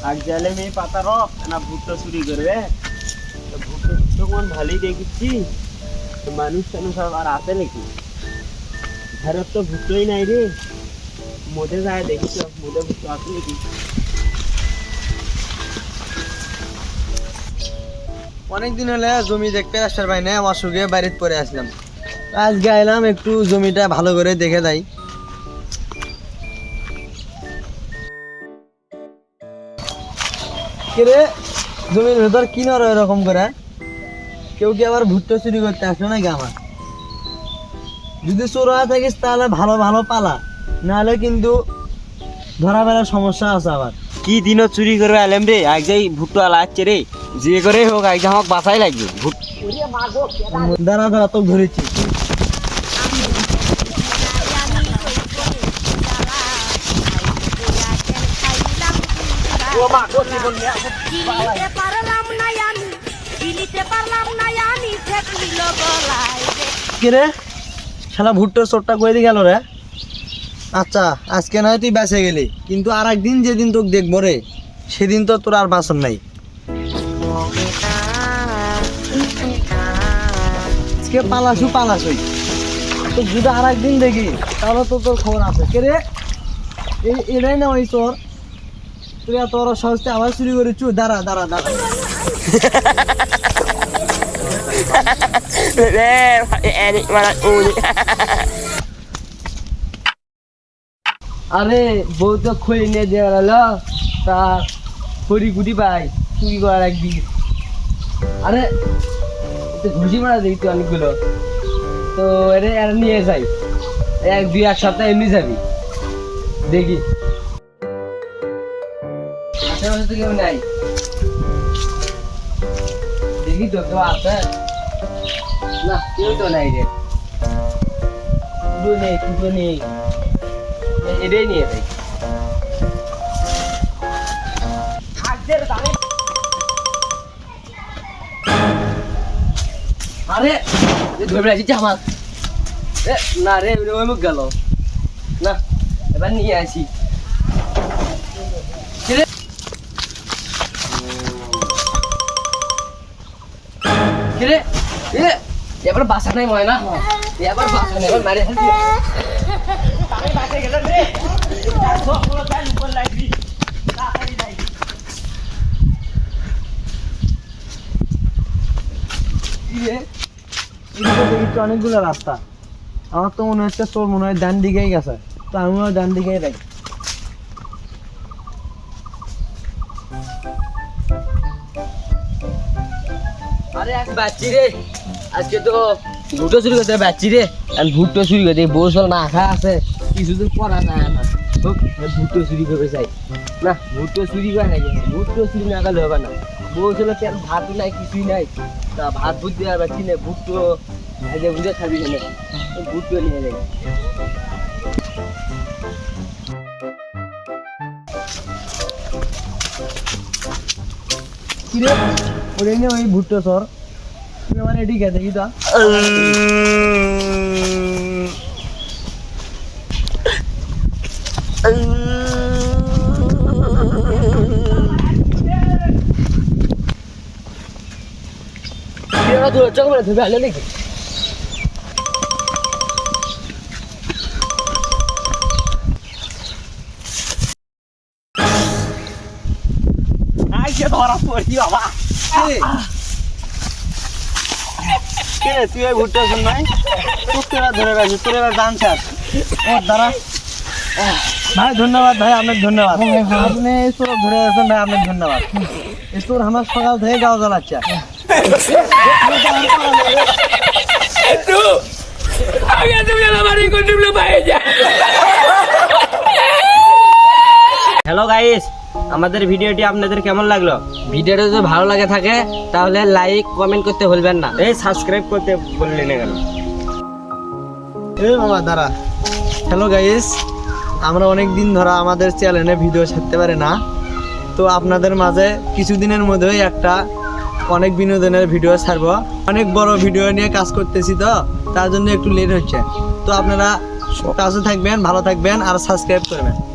আর জালে মেয়ে পাতা রক না ভুট্টা চুরি করবে ভুট্টা তখন ভালোই দেখেছি মানুষ টানুষ আর আছে নাকি ভারত তো ভুট্টোই নাই রে মোদে যায় দেখিস মোদে ভুট্টো আছে নাকি অনেকদিন হলে জমি দেখতে আসার ভাই না অসুখে বাড়িতে পরে আসলাম আজকে আইলাম একটু জমিটা ভালো করে দেখে যাই রে জমির ভেতর কি নর এরকম করে কেউ কি আবার ভুট্টো চুরি করতে আসলো নাকি আমার যদি চোরা থাকিস তাহলে ভালো ভালো পালা নাহলে কিন্তু ধরা ফেলার সমস্যা আছে আবার কি দিনও চুরি করবে আলেম রে আজ যাই ভুট্টো আলা আসছে রে যে করে হোক আজ আমাকে বাঁচাই লাগবে দাঁড়া দাঁড়া তো ধরেছি রে শালা ভুট্টোর চোরটা কই দিয়ে গেল রে আচ্ছা আজকে নয় তুই বেঁচে গেলি কিন্তু আর একদিন যেদিন তোকে দেখবো রে সেদিন তো তোর আর বাঁচন নাই আজকে পালাসুই তো যদি আর একদিন দেখি তাহলে তো তোর খবর আছে কে রে এটাই না ওই চোর তুই তোর সহজে আবার চুরি করেছু দাঁড়া দাঁড়া দাঁড়া আরে বউ তো খড়ি নিয়ে দিয়ে গেলো তা খড়ি গুটি পাই চুরি করার একদিন আরে ঘুষি মারা দেখি অনেকগুলো তো এরা নিয়ে যাই এক সপ্তাহ এমনি যাবি দেখি আশেপাশে তো কেউ নাই দেখি তো কেউ আছে না কেউ তো নাই রে কুটো নেই এটাই নিয়ে যাই আরে ধরে আসিস আমার না রে ওই মুখ গেল না এবার নিয়ে আসি কিরে এবার বাসা নাই ময় না এবার বাসা নেই এবার মারে ফেলছি অনেকগুলো রাস্তা আমার তো মনে হচ্ছে তোর মনে হয় ডান দিকেই গেছে তো আমিও ডান দিকেই যাই আরে এক বাচ্চি রে আজকে তো ভুট্টো চুরি করতে বাচ্চি রে আমি ভুট্টো চুরি করতে বসল না খা আছে কিছুদিন পড়া যায় না ভুট্টো চুরি করতে চাই না ভুট্টো চুরি করে নাকি ভুট্টো চুরি না গেলে হবে না বসল তেল ভাত নাই কিছুই নাই তা ভাত ভুট দেওয়ার বাচ্চি না ভুট্টো আজকে বুঝে খাবি না ভুট্টো নিয়ে যাই কিরে ওরে নিয়ে ওই ভুট্টো সর তুই আমার এটি গে দেখি তো চোখ মানে ধুবে আলো নাকি ধরা পড়ি বাবা তুই ওই ভুট্টা শুন নাই তোর ধরে গেছে তোর এবার দান স্যার ও দাঁড়া ভাই ধন্যবাদ ভাই আপনার ধন্যবাদ আপনি তোর ধরে গেছেন ভাই আপনার ধন্যবাদ তোর আমার সকাল থেকে গাও জ্বালাচ্ছে হ্যালো গাইস আমাদের ভিডিওটি আপনাদের কেমন লাগলো ভিডিওটা যদি ভালো লাগে থাকে তাহলে লাইক কমেন্ট করতে ভুলবেন না এই সাবস্ক্রাইব করতে বললেন না কেন এই বাবা দাঁড়া হ্যালো গাইস আমরা অনেক দিন ধরে আমাদের চ্যানেলে ভিডিও ছাড়তে পারি না তো আপনাদের মাঝে কিছুদিনের মধ্যেই একটা অনেক বিনোদনের ভিডিও ছাড়বো অনেক বড় ভিডিও নিয়ে কাজ করতেছি তো তার জন্য একটু লেট হচ্ছে তো আপনারা কাছে থাকবেন ভালো থাকবেন আর সাবস্ক্রাইব করবেন